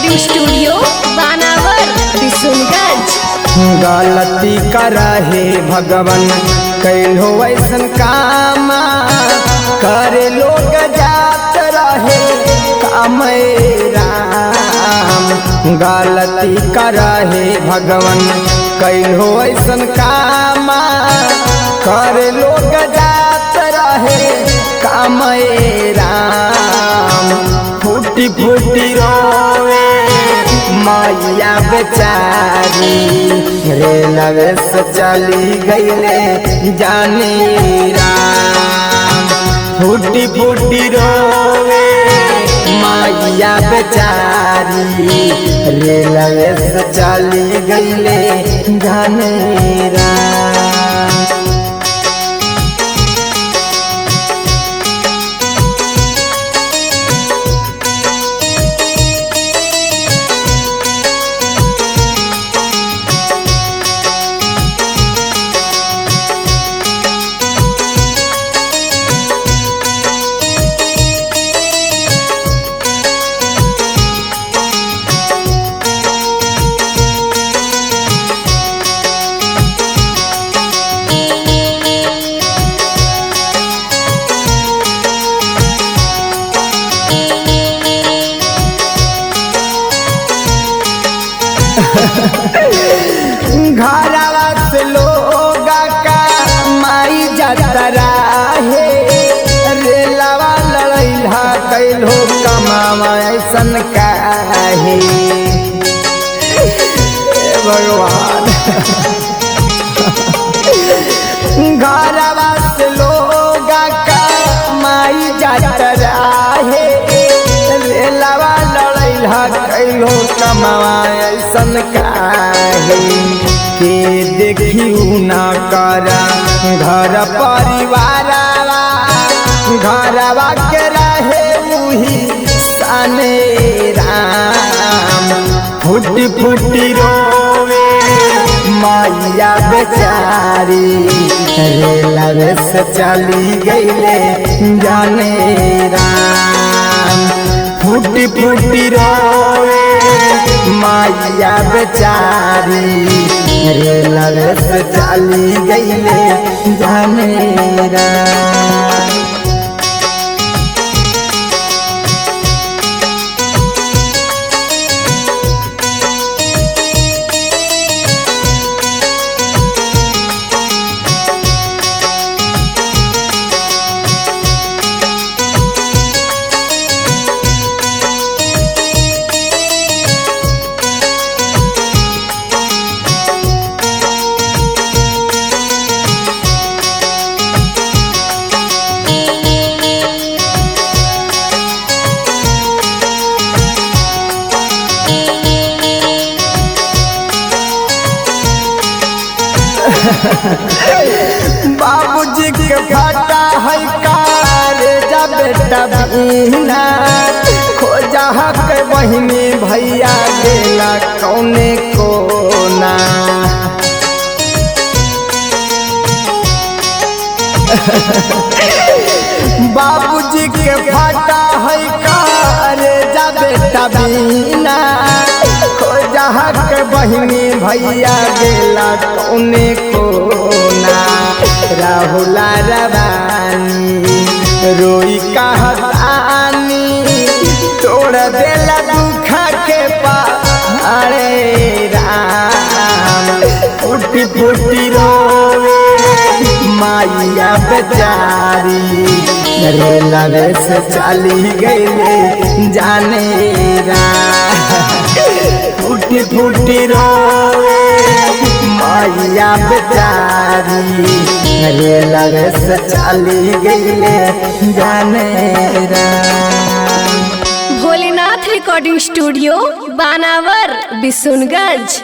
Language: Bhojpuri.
रिकॉर्डिंग स्टूडियो बानावर बिशुनगंज। गलती करहे भगवान कैलो वैसन काम करे लोग जात रहे काम राम। गलती करहे भगवान कैलो वैसन काम करे लोग जात रहे काम राम। फूटी फूटी रोवे मैया बेचारी रे लवे से चली गईले जाने राम। फूटी फूटी रोवे मैया बेचारी रे लवे से चली गईले जाने राम। घरवा से लोग का माई जाता रहे रेलवा लड़ैला कैलो कमावा ऐसन काहे भगवान। घरवा से लोग का माई जाता रहे रेलवा लड़ैला कैलो कमावा ऐसन काहे के देखियो ना करा घर परिवार घरवा के रहे उही सने राम। फूटी फूटी रोवे मैया बेचारी रे लवे से चली गईले जाने राम। फूटी फूटी रोवे मैया बेचारी रे लवे से चली गईले जाने राम। बाबूजी के फाटा है कारे जा बेटा बिना खोजा हक बहिनी भैया गेला कौने कोना। बाबूजी के फाटा है कारे जा बेटा बिना खोजा हक बहिनी भैया गेला कौने कोना। राहुला रवानी रोई कहानी तोड़ देला दुख के पहाड़े राम। फूटी फूटी रोवे मैया बेचारी रे लवे से चली गईले जाने राम। फूटी फूटी रोवे मैया बेचारी रे लवे से चली गईले जाने राम। भोलेनाथ रिकॉर्डिंग स्टूडियो बानावर बिशुनगंज।